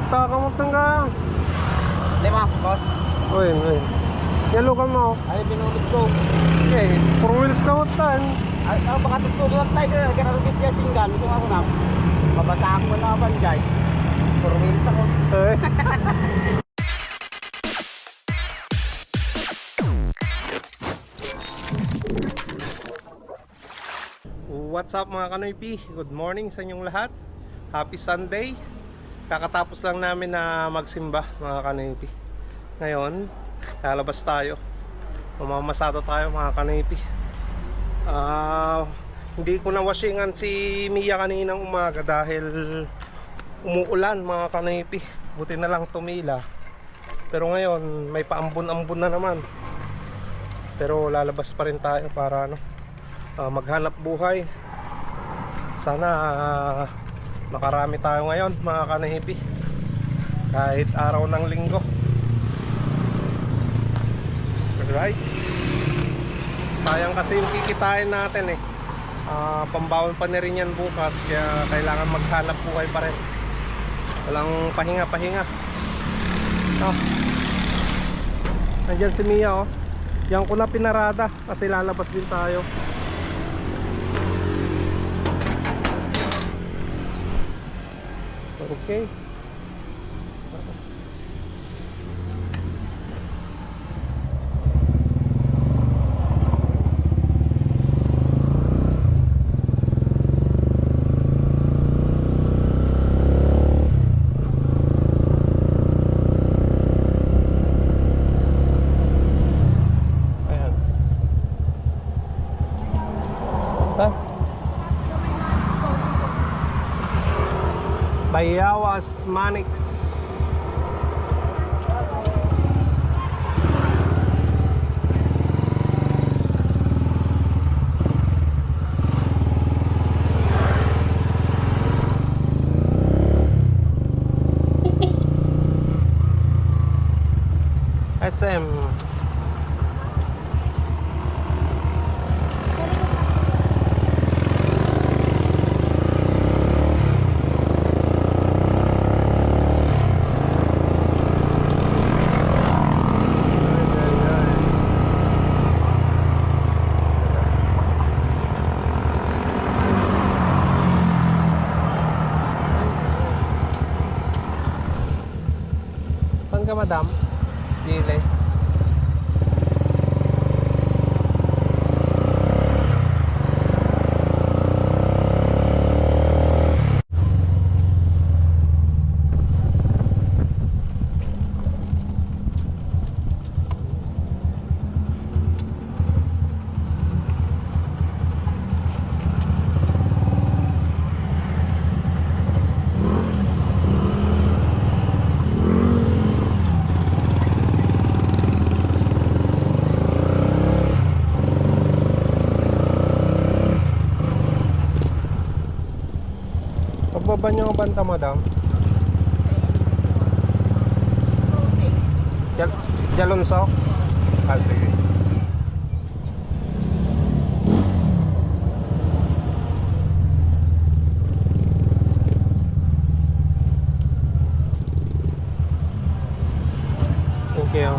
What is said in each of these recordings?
kamutan ka. Lima, boss. Uy. Yalo ka mo. Ay, pinulog ko. Okay, 4 wheels kamutan. Ay, baka tutulog tayo ka. Kaya nabis kaya singgan. Gusto nga ko na. Mabasa ako na banjay. 4 wheels ako. Eh. What's up mga Kanoypi? Good morning sa inyong lahat. Happy Sunday. Kakatapos lang namin na magsimba mga Kanoypi. Ngayon, lalabas tayo. Mamamasada tayo mga Kanoypi. Hindi ko na washingan si Mia kaninang umaga dahil umuulan mga Kanoypi. Buti na lang tumila. Pero ngayon may paambon-ambon na naman. Pero lalabas pa rin tayo para maghanap buhay. Sana makarami tayo ngayon mga Kanoypi, kahit araw ng linggo. Alright. Sayang kasi yung kikitain natin pambawon pa na rin yan bukas. Kaya kailangan maghanap buhay pa rin. Walang pahinga-pahinga. Nandyan si Mia Yan ko na pinarada kasi lalabas din tayo. Okay. Ayan. Bayawas Manix. SM. Saan ka, madam? Dile. Pagbaba nyo ang banta, madam. Jalonso? Sige. Thank you.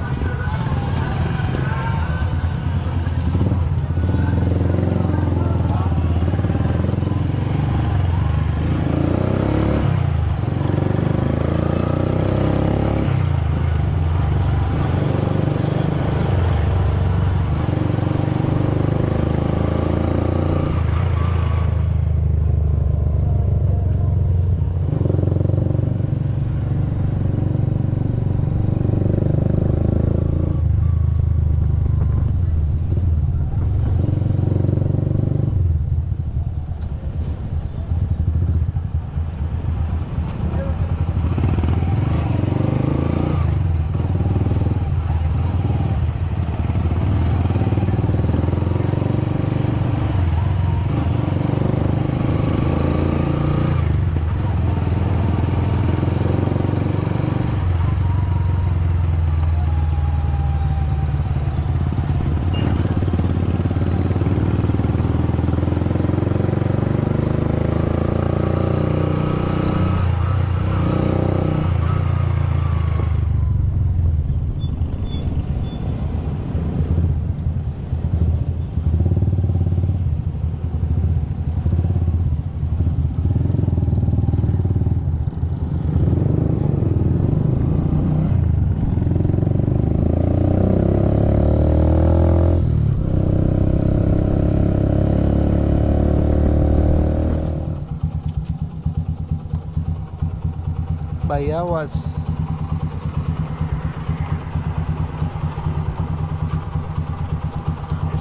Bayawas.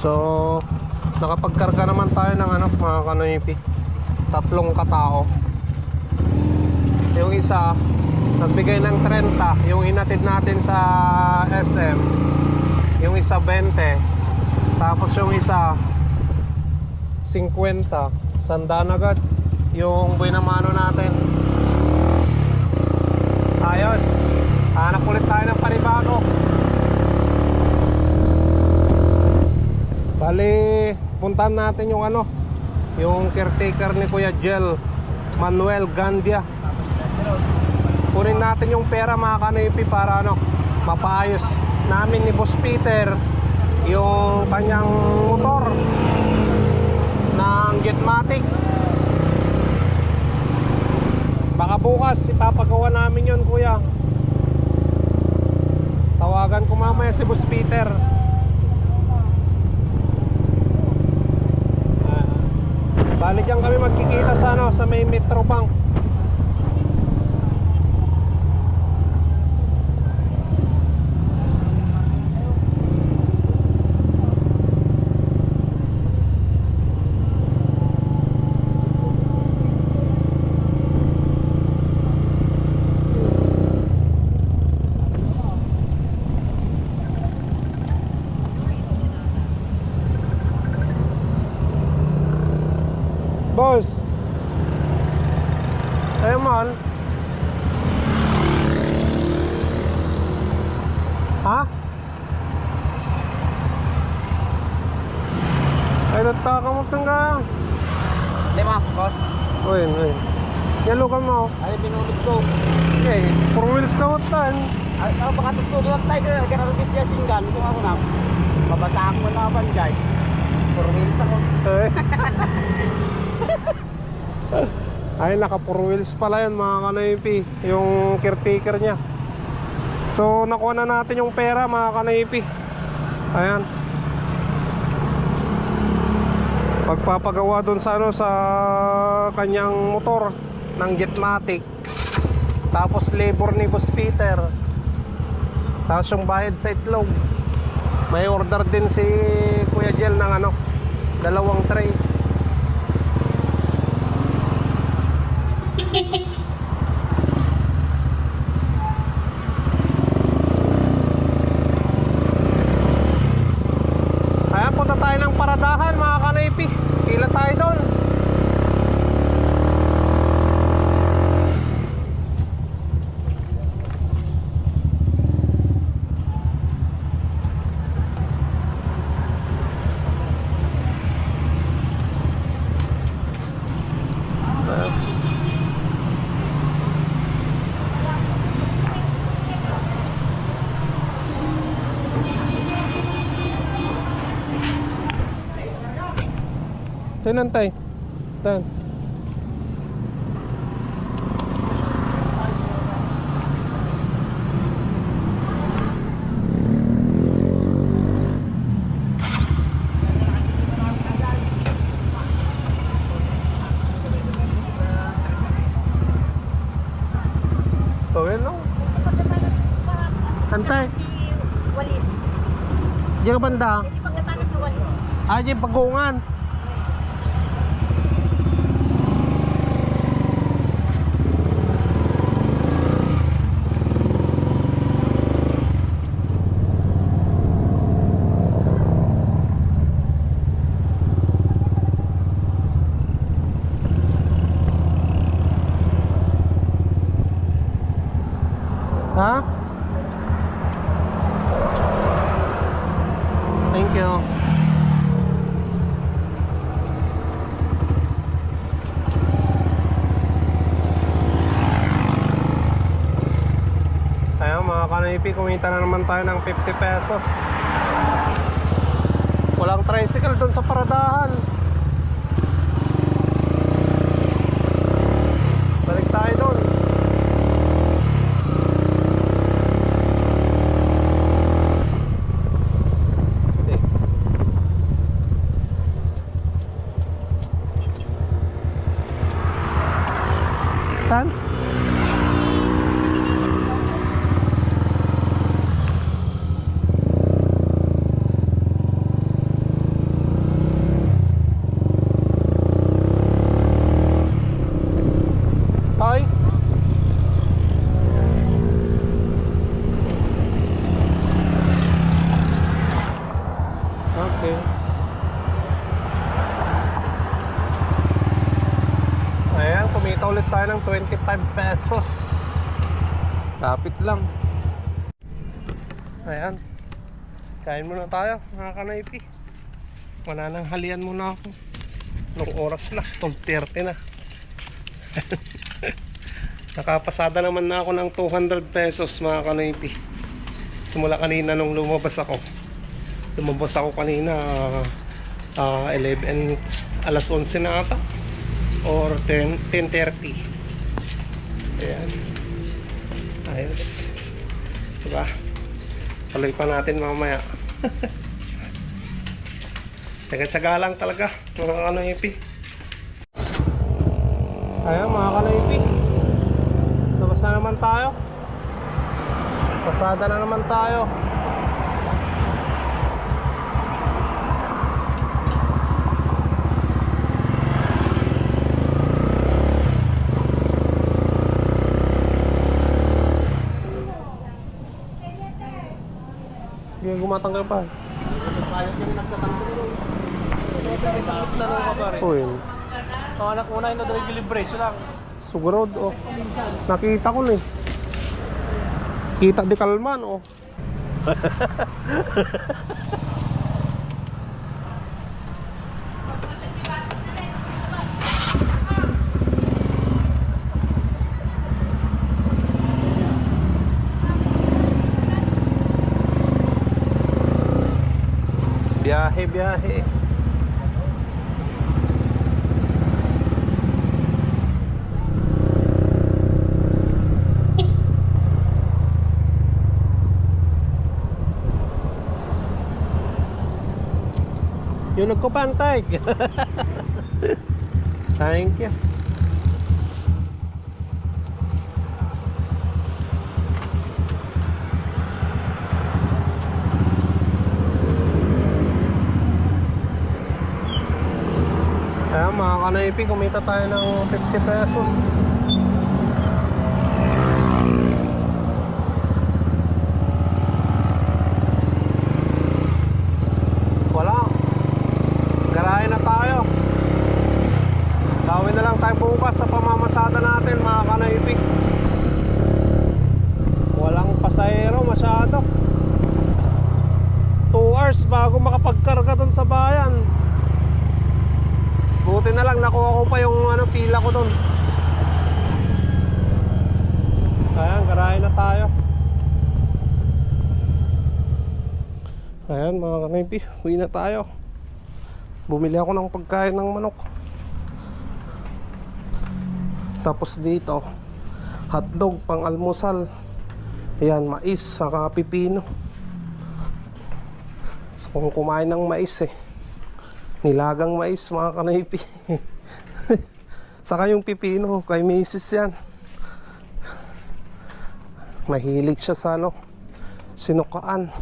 So nakapagkarga naman tayo ng ano, mga kanoypi, 3 katao. Yung isa nagbigay ng 30, yung inatid natin sa SM. Yung isa 20. Tapos yung isa 50. Sandaan agad yung buhay na mano natin. Ayos. Hanap ulit tayo ng panibago. Bali, puntahan natin yung ano, yung caretaker ni Kuya Jel, Manuel Gandia. Kunin natin yung pera, mga kanipi, para ano, mapaayos namin ni Boss Peter yung kanyang motor ng Jetmatic. Baka bukas ipapagawa namin yun, kuya. Tawagan ko mamaya si Boss Peter. Bali dyan kami magkikita sa ano, sa may Metro Bank. Boss, ayun man. Ha? Ay, nagtakamutang ka. Lima, boss. Uy. Yalo ka mo. Ay, binulog ko. Okay, 4 wheels ka mutan. Ay, baka tutulog lang tayo. Kaya rubis niya singgan. Kung ako na, mabasa ako na banjay. 4 wheels ako. Ay, naka 4 wheels pala yun, mga kanaypi, yung caretaker niya. So nakuha na natin yung pera, mga kanaypi. Ayan, pagpapagawa dun sa ano, sa kanyang motor ng Jetmatic. Tapos labor ni Boss Peter. Tapos yung bayad sa itlog. May order din si Kuya Jel ng ano, 2 tray. Ayan, punta tayo ng paradahan, mga kanaypi. Pila tayo doon. Tinantay. Tan. Tawin no? Antay. Walis. Diyan ka banda. Hindi pagkatapos ng walis. Ah, diyan pagungan. Ha? Thank you. Ayan, mga kanaypi, kumita na naman tayo ng 50 pesos. Walang tricycle doon sa paradahan. Balik tayo doon. Saan? pesos. Kapit lang. Ayan. Kain muna tayo mga kanaypi. Manananghalian muna ako. Nung oras na, 12:30 na. Nakapasada naman na ako ng 200 pesos mga kanaypi. Simula kanina nung lumabas ako. Lumabas ako kanina 11, alas 11 na ata. Or 10:30. Ayan. Ayos. Diba? Tuloy pa natin mamaya. Tsaga-tsaga lang talaga mga kanaypi. Ayan mga kanaypi, labas na naman tayo. Pasada na naman tayo. Hindi gumatanggal pa. Uy. Ang anak ko na yung libre lang. Sugurod oh. Nakita ko na eh. Kita di kalman oh. Biyahe, biyahe. Yung nagkupantay. Thank you. Ayan mga kanaypi, kumita tayo ng 50 pesos. Wala. Garahe na tayo. Gawin na lang tayo bukas sa pamamasada natin mga kanaypi. Walang pasahero masyado. 2 hours bago makapagkarga dun sa bayan. Buti na lang nakuha ko pa yung pila ko doon. Ayan, garahe na tayo. Ayan mga kanaypi, uwi na tayo. Bumili ako ng pagkain ng manok. Tapos dito, hotdog pang almusal. Ayan, mais saka pipino. So, kung kumain ng mais nilagang mais mga kanaypi. Saka yung pipino kay misis yan. Mahilig siya sa sinukaan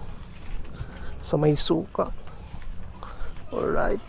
sa may suka. Alright.